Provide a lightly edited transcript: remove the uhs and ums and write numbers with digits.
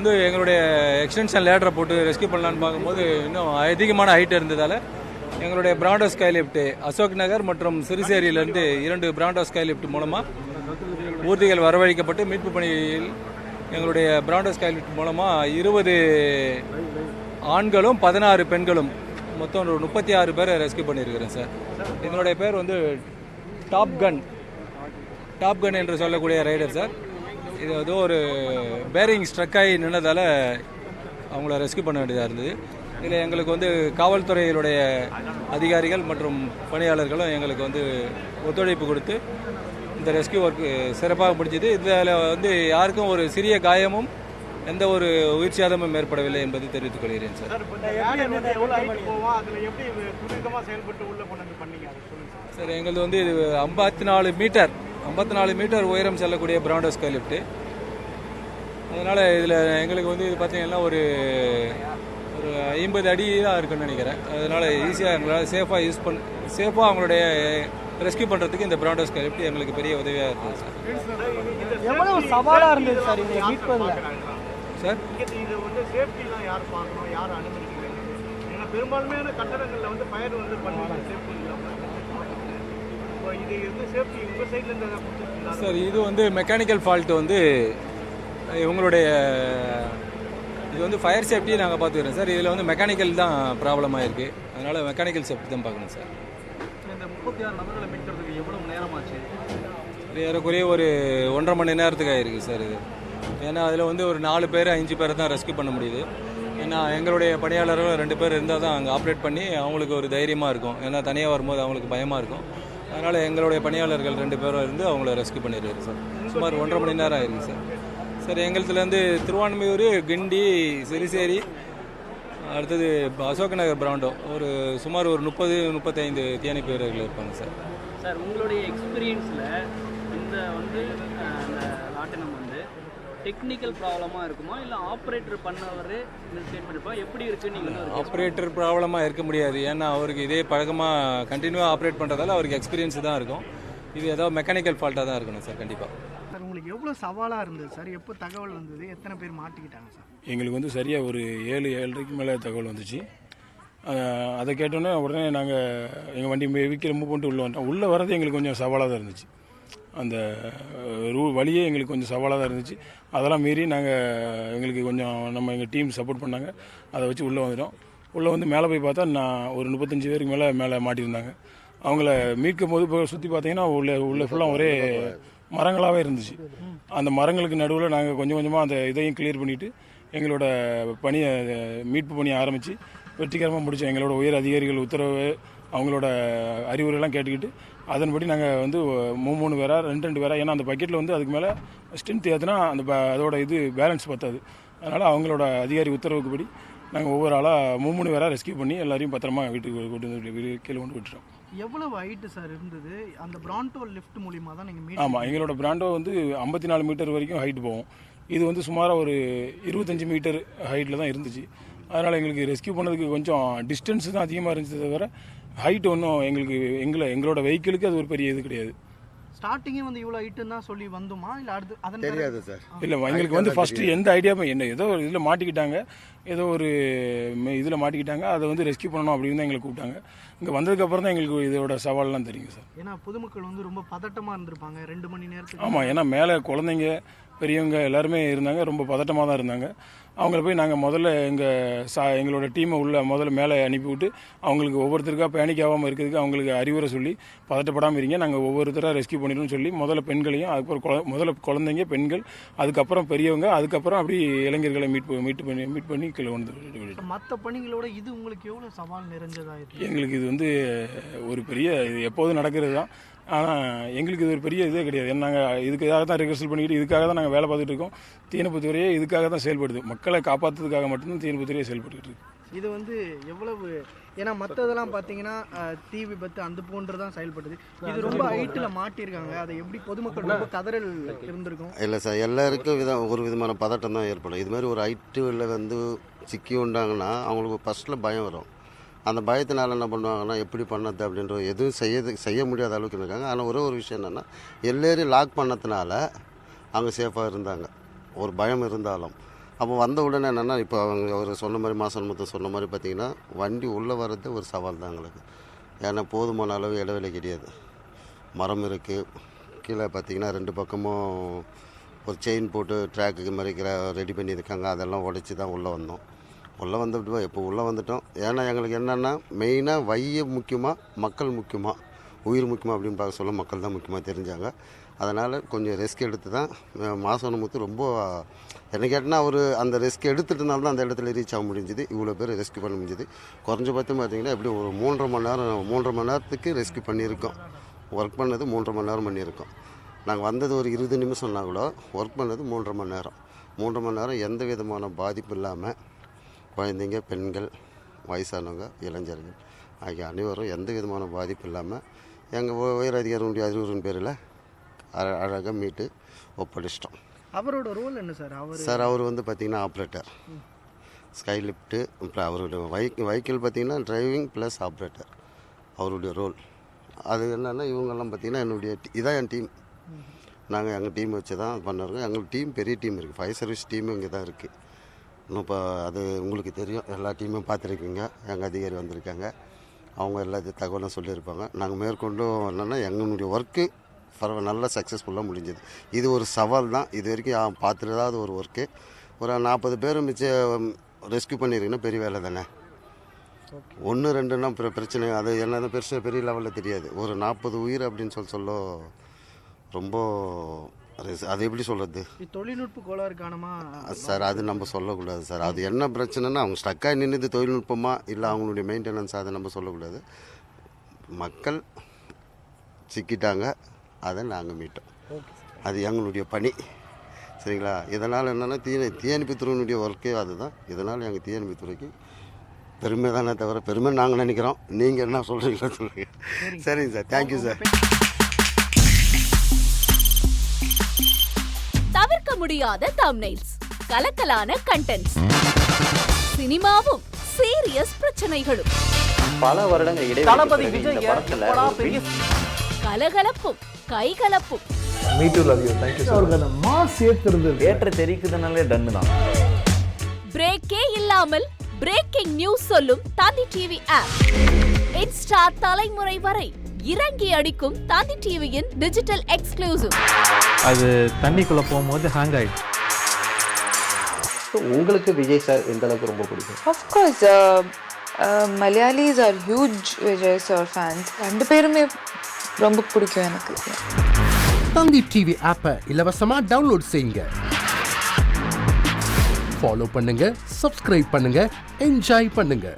வந்து எங்களுடைய எக்ஸ்டென்ஷன் லேடரை போட்டு ரெஸ்கியூ பண்ணலான்னு பார்க்கும்போது இன்னும் அதிகமான ஹைட் இருந்ததால் எங்களுடைய Brando sky lift Ashok Nagar மற்றும் சிறுசேரியிலிருந்து 2 பிராண்டோ ஸ்கை லிஃப்ட் மூலமாக ஊர்திகள் வரவழைக்கப்பட்டு மீட்பு பணியில் எங்களுடைய பிராண்டோ ஸ்கை லிஃப்ட் மூலமாக 20 ஆண்களும் 16 பெண்களும் மொத்தம் ஒரு 36 பேரை ரெஸ்கியூ பண்ணியிருக்கிறேன் சார். என்னுடைய பேர் வந்து டாப் கன் என்று சொல்லக்கூடிய ரைடர் சார். இது ஏதோ ஒரு பேரிங் ஸ்ட்ரக் ஆகி நின்னதால் அவங்கள ரெஸ்கியூ பண்ண வேண்டியதாக இருந்தது. இதில் எங்களுக்கு வந்து காவல்துறையினுடைய அதிகாரிகள் மற்றும் பணியாளர்களும் எங்களுக்கு வந்து ஒத்துழைப்பு கொடுத்து இந்த ரெஸ்கியூ ஒர்க் சிறப்பாக முடிஞ்சது. இதில் வந்து யாருக்கும் ஒரு சிறிய காயமும் எந்த ஒரு உயிர் சேதமும் ஏற்படவில்லை என்பதை தெரிவித்துக் கொள்கிறேன் சார். சார் எங்களது வந்து இது 54 மீட்டர் உயரம் செல்லக்கூடிய பிராண்டோ ஸ்கை லிஃப்ட். அதனால் இதில் எங்களுக்கு வந்து இது பார்த்தீங்கன்னா ஒரு 50 அடி தான் இருக்குன்னு நினைக்கிறேன். அதனால் ஈஸியாக எங்களால் சேஃபாக அவங்களுடைய ரெஸ்கியூ பண்ணுறதுக்கு இந்த பிராண்டோ ஸ்கை லிஃப்ட் எங்களுக்கு பெரிய உதவியாக இருக்குது சார். எவ்வளவு சவாலாக இருந்தது சார் இங்கே மீட்பதில் சார்? இது வந்து சேஃப்டிலாம் யார் பார்க்கணும், யார் அனுமதிக்கிறாங்க? ஏன்னா பெரும்பான்மையான கட்டடங்களில் வந்து ஃபயர் வந்து பண்ணுவாங்க சேஃப்டி இல்லாமல். இப்போ இது வந்து சேஃப்டி உங்கள் சைட்லேருந்து எதாவது கொடுத்துருக்கீங்களா சார்? இது வந்து மெக்கானிக்கல் ஃபால்ட்டு வந்து உங்களுடைய இது வந்து ஃபயர் சேஃப்டியை நாங்கள் பார்த்துக்கிறோம் சார். இதில் வந்து மெக்கானிக்கல் தான் ப்ராப்ளமாக இருக்குது. அதனால் மெக்கானிக்கல் சேஃப்டி தான் பார்க்கணும் சார். இந்த 36 நபர்களை மீட்கிறதுக்கு எவ்வளவு நேரமாச்சு? ஏறக்குறைய ஒரு 1.5 மணி நேரத்துக்கு ஆகிருக்கு சார் இது. ஏன்னா அதில் வந்து ஒரு 4 பேர் 5 பேரை தான் ரெஸ்கியூ பண்ண முடியுது. ஏன்னா எங்களுடைய பணியாளர்கள் 2 பேர் இருந்தால் தான் அங்கே ஆப்ரேட் பண்ணி அவங்களுக்கு ஒரு தைரியமாக இருக்கும். ஏன்னா தனியாக வரும்போது அவங்களுக்கு பயமாக இருக்கும். அதனால் எங்களுடைய பணியாளர்கள் 2 பேரும் இருந்து அவங்கள ரெஸ்கியூ பண்ணிடுறாரு சார். சுமார் 1.5 மணி நேரம் ஆகிருக்கு சார். சார் எங்களுதுலேருந்து திருவான்மையூர், கிண்டி, சிறுசேரி, அடுத்தது அசோக் நகர் பிராண்டோ ஒரு சுமார் ஒரு 30-35 தீயணைப்பு வீரர்கள் இருப்பாங்க சார். சார் உங்களுடைய எக்ஸ்பீரியன்ஸில் இந்த வந்து அந்த ராட்டினம் வந்து டெக்னிக்கல் ப்ராப்ளமாக இருக்குமா இல்லை ஆப்ரேட்டர் பண்ணவர் ஸ்டேட் பண்ணிப்பா எப்படி இருக்குன்னு நீங்கள்? ஆப்ரேட்டர் ப்ராப்ளமாக இருக்க முடியாது. ஏன்னா அவருக்கு இதே பழக்கமாக கண்டினியூவாக ஆப்ரேட் பண்ணுறதால அவருக்கு எக்ஸ்பீரியன்ஸ் தான் இருக்கும். இது ஏதோ மெக்கானிக்கல் ஃபால்ட்டாக தான் இருக்கணும் சார் கண்டிப்பாக. சார் உங்களுக்கு எவ்வளோ சவாலாக இருந்தது சார்? எப்போ தகவல் வந்தது? எத்தனை பேர் மாட்டிக்கிட்டாங்க சார்? எங்களுக்கு வந்து சரியாக ஒரு 7-7:30 மேலே தகவல் வந்துச்சு. அதை கேட்டோன்னே உடனே நாங்கள் எங்கள் வண்டி வெஹிக்கிள் மூவ் பண்ணிட்டு உள்ளே வந்துட்டோம். உள்ளே வர்றது எங்களுக்கு கொஞ்சம் சவாலாக தான் இருந்துச்சு. அந்த வழியே எங்களுக்கு கொஞ்சம் சவாலாக தான் இருந்துச்சு. அதெல்லாம் மீறி எங்களுக்கு கொஞ்சம் எங்கள் டீம் சப்போர்ட் பண்ணாங்க. அதை வச்சு உள்ளே வந்துட்டோம். உள்ளே வந்து மேலே போய் பார்த்தா நான் ஒரு 35 பேருக்கு மேலே மாட்டியிருந்தாங்க. அவங்கள மீட்கும் போது இப்போ சுற்றி பார்த்தீங்கன்னா உள்ள ஃபுல்லாக ஒரே மரங்களாகவே இருந்துச்சு. அந்த மரங்களுக்கு நடுவில் நாங்கள் கொஞ்சம் கொஞ்சமாக அந்த இதையும் கிளியர் பண்ணிவிட்டு எங்களோட மீட்பு பணியை ஆரம்பித்து வெற்றிகரமாக முடித்தோம். எங்களோட உயர் அதிகாரிகள் உத்தரவு அவங்களோட அறிவுரைலாம் கேட்டுக்கிட்டு அதன்படி நாங்கள் வந்து 3 பேரா 2 பேரா, ஏன்னா அந்த பக்கெட்டில் வந்து அதுக்கு மேலே ஸ்ட்ரென்த் ஏற்றுனா அதோட இது பேலன்ஸ் பத்தாது. அதனால் அவங்களோட அதிகாரி உத்தரவுக்குப்படி நாங்கள் ஒவ்வொரு ஆளாக 3 பேராக ரெஸ்கியூ பண்ணி எல்லாரையும் பத்திரமா வீட்டுக்கு கொண்டு வந்து கீழே கொண்டு விட்டுறோம். எவ்வளவு ஹைட்டு சார் இருந்தது? அந்த பிராண்டோ லிஃப்ட் மூலியமாக தான் நீங்கள் ஆமாம், எங்களோட பிராண்டோ வந்து 54 மீட்டர் வரைக்கும் ஹைட் போகும். இது வந்து சுமாராக ஒரு 25 மீட்டர் ஹைட்டில் தான் இருந்துச்சு. அதனால் எங்களுக்கு ரெஸ்கியூ பண்ணதுக்கு கொஞ்சம் டிஸ்டன்ஸ் தான் அதிகமாக இருந்துச்சு தவிர ஹைட் ஒன்றும் எங்களோட வெஹிக்கிளுக்கு அது ஒரு பெரிய இது கிடையாது. ஸ்டார்டிங்கே வந்து இவ்வளோ ஹைட்டுன்னு தான் சொல்லி வந்தோமா இல்லை அடுத்து தெரியாது சார்? இல்லை, எங்களுக்கு வந்து ஃபஸ்ட்டு எந்த ஐடியாவும் ஏதோ ஒரு இதில் மாட்டிக்கிட்டாங்க, அதை வந்து ரெஸ்கியூ பண்ணணும் அப்படின்னு தான் எங்களுக்கு கூப்பிட்டாங்க. இங்கே வந்ததுக்கப்புறம் தான் எங்களுக்கு இதோட சவால்லாம் தெரியுங்க சார். ஏன்னா பொதுமக்கள் வந்து ரொம்ப பதட்டமாக இருந்திருப்பாங்க 2 மணி நேரத்துக்கு. ஆமாம், ஏன்னா மேலே குழந்தைங்க பெரியவங்க எல்லாருமே இருந்தாங்க, ரொம்ப பதட்டமாக தான் இருந்தாங்க. அவங்கள போய் நாங்கள் முதல்ல எங்களோட டீமை முதல்ல மேலே அனுப்பிவிட்டு அவங்களுக்கு ஒவ்வொருத்தருக்காக பேனிக் ஆகாமல் இருக்கிறதுக்கு அவங்களுக்கு அறிவுரை சொல்லி பதட்டப்படாமல் இருங்க, நாங்கள் ஒவ்வொருத்தராக ரெஸ்கியூ பண்ணிடுவோம்னு சொல்லி முதல்ல பெண்களையும், அதுக்கப்புறம் முதல்ல குழந்தைங்க, பெண்கள், அதுக்கப்புறம் பெரியவங்க, அதுக்கப்புறம் அப்படி இளைஞர்களை மீட் பண்ணி கீழே வந்து. மற்ற பணிகளோட இது உங்களுக்கு எவ்வளோ சவால் நிறைஞ்சதாக இருக்குது? எங்களுக்கு இது வந்து ஒரு பெரிய இது எப்போதும் நடக்கிறது தான். ஆனால் எங்களுக்கு இது ஒரு பெரிய இதே கிடையாது. ஏன்னா நாங்கள் இதுக்காக தான் ரிஹர்சல் பண்ணிக்கிட்டு இதுக்காக தான் நாங்கள் வேலை பார்த்துட்டு இருக்கோம். தீயணைப்புத்துறையே இதுக்காக தான் செயல்படுது. மக்களை காப்பாற்றுறதுக்காக மட்டும்தான் தீயணைப்புத்துறையே செயல்பட்டு இருக்கு. இது வந்து எவ்வளவு, ஏன்னா மற்றதெல்லாம் பார்த்தீங்கன்னா தீ விபத்து அந்த போன்று தான் செயல்படுது. இது ரொம்ப ஹைட்டில் மாட்டியிருக்காங்க. அதை எப்படி பொதுமக்கள் ரொம்ப கதறல் இருந்திருக்கும்? இல்லை சார், எல்லாருக்கும் ஒரு விதமான பதட்டம் தான் ஏற்படும். இது மாதிரி ஒரு ஹைட்டில் வந்து சிக்கி உண்டாங்கன்னா அவங்களுக்கு ஃபஸ்ட்டில் பயம் வரும். அந்த பயத்தினால என்ன பண்ணுவாங்கன்னா எப்படி பண்ணது அப்படின்ற எதுவும் செய்ய முடியாத அளவுக்கு இருக்காங்க. ஆனால் ஒரே ஒரு விஷயம் என்னென்னா எல்லாரையும் லாக் பண்ணதுனால அவங்க சேஃபாக இருந்தாங்க. ஒரு பயம் இருந்தாலும் அப்போ வந்த உடனே என்னென்னா இப்போ அவங்க அவர் சொன்ன மாதிரி மாசன் சொன்ன மாதிரி பார்த்திங்கன்னா வண்டி உள்ளே வர்றது ஒரு சவால் தான் எங்களுக்கு. ஏன்னா போதுமான அளவு இடைவெளி கிடையாது. மரம் இருக்குது, கீழே பார்த்திங்கன்னா 2 பக்கமும் ஒரு செயின் போட்டு ட்ராக்குக்கு மாதிரி ரெடி பண்ணியிருக்காங்க. அதெல்லாம் உடைச்சி தான் உள்ளே வந்தோம். உள்ளே வந்துவிட்டு இப்போ உள்ளே வந்துட்டோம். ஏன்னா எங்களுக்கு என்னென்னா மெயினாக வைய முக்கியமாக மக்கள் முக்கியமாக உயிர் முக்கியமாக அப்படின்னு பார்க்க சொல்ல மக்கள் தான் முக்கியமாக தெரிஞ்சாங்க. அதனால் கொஞ்சம் ரிஸ்க் எடுத்து தான் மாசனமுத்து ரொம்ப என்ன கேட்டால் அவர் அந்த ரிஸ்க் எடுத்துட்டனால தான் அந்த இடத்துல ரீச் ஆக முடிஞ்சுது. இவ்வளோ பேர் ரெஸ்க்யூ பண்ண முடிஞ்சுது. குறைஞ்சபட்சம் பார்த்திங்கன்னா எப்படி ஒரு 3.5 மணி நேரத்துக்கு ரெஸ்க்யூ பண்ணியிருக்கோம். ஒர்க் பண்ணது 3.5 மணி நேரம் பண்ணியிருக்கோம். நாங்கள் வந்தது ஒரு 20 நிமிஷம்னா கூட ஒர்க் பண்ணது 3.5 மணி நேரம். 3.5 மணி நேரம் எந்த விதமான பாதிப்பு இல்லாமல் குழந்தைங்க, பெண்கள், வயசானவங்க, இளைஞர்கள் ஆகிய அனைவரும் எந்த விதமான பாதிப்பு இல்லாமல் எங்கள் உயர் அதிகாரிகளுடைய அறிவுரின் பேரில் அழகாக மீட்டு ஒப்படைச்சிட்டோம். அவரோட ரோல் என்ன சார்? சார் அவர் வந்து பார்த்திங்கன்னா ஆப்ரேட்டர், ஸ்கை லிஃப்ட்டு. அவருடைய வெஹிக்கிள் பார்த்திங்கன்னா டிரைவிங் ப்ளஸ் ஆப்ரேட்டர் அவருடைய ரோல். அது என்னென்னா இவங்கெல்லாம் பார்த்திங்கன்னா என்னுடைய இதான் என் டீம். நாங்கள் எங்கள் டீம் வச்சு தான் பண்ணிருக்கோம். எங்களுக்கு டீம் பெரிய டீம் இருக்குது. ஃபயர் சர்வீஸ் டீமும் இங்கே தான் இருக்குது. இன்னும் இப்போ அது உங்களுக்கு தெரியும், எல்லா டீமும் பார்த்துருக்கீங்க. எங்கள் அதிகாரி வந்திருக்காங்க, அவங்க எல்லா தகவலும் சொல்லியிருப்பாங்க. நாங்கள் மேற்கொண்டும் என்னென்னா எங்களுடைய ஒர்க்கு நல்லா சக்ஸஸ்ஃபுல்லாக முடிஞ்சது. இது ஒரு சவால் தான். இது வரைக்கும் பார்த்துடாத ஒரு ஒர்க்கு. ஒரு 40 பேர் மிச்சம் ரெஸ்க்யூ பண்ணியிருக்கீங்கன்னா பெரிய வேலை தானே. 1-2ன்னா பிரச்சனை, அது என்னது பெரிய லெவலில் தெரியாது. ஒரு 40 உயிர் அப்படின்னு சொல்ல ரொம்ப அது எப்படி சொல்கிறது, தொழில்நுட்ப கோளாறு காரணமா சார் அது நம்ம சொல்லக்கூடாது சார். அது என்ன பிரச்சனைன்னா அவங்க ஸ்டக்காக நின்றுது தொழில்நுட்பமாக இல்லை அவங்களுடைய மெயின்டெனன்ஸ், அதை நம்ம சொல்லக்கூடாது. மக்கள் சிக்கிட்டாங்க, அதை நாங்கள் மீட்டோம். அது எங்களுடைய பணி, சரிங்களா. இதனால் என்னென்னா தீயணைப்புத்துறையினுடைய ஒர்க்கே அதுதான். இதனால் எங்கள் தீயணைப்புத்துறைக்கு பெருமை தானே தவிர பெருமை நாங்கள் நினைக்கிறோம். நீங்கள் என்ன சொல்கிறீங்களோ சொல்லுங்கள். சரிங்க சார், தேங்க்யூ சார். தவிர்க்க முடியாத தம்ப்நெயில்ஸ், கலக்கலான கண்டென்ட்ஸ், சினிமாவும் சீரியஸ் பிரச்சனைகளும், பல வருடங்கள் இடைவெளி கலகலப்பும் கைகலப்பும், ஏற்ற தெரிக்குதுனாலே டன்னு தான். பிரேக்கே இல்லாமல் பிரேக்கிங் நியூஸ் சொல்லும் தந்தி டிவி ஆப். இன்ஸ்டா தலைமுறை வரை இறங்கி அடிக்கும் தந்தி டிவியின் டிஜிட்டல் எக்ஸ்க்ளூசிவ். அது தண்ணிக்குள்ள போகும்போது ஹேங் ஆயிடுச்சு. உங்களுக்கு விஜய் சார் எந்த அளவுக்கு ரொம்ப பிடிக்கும்? Of course, Malayalis are huge Vijay sir fans. 2 பேருமே ரொம்ப பிடிக்கும் எனக்கு. தந்தி டிவி ஆப்பை இலவசமா டவுன்லோட் செய்யுங்க. ஃபாலோ பண்ணுங்க, சப்ஸ்கிரைப் பண்ணுங்க, என்ஜாய் பண்ணுங்க.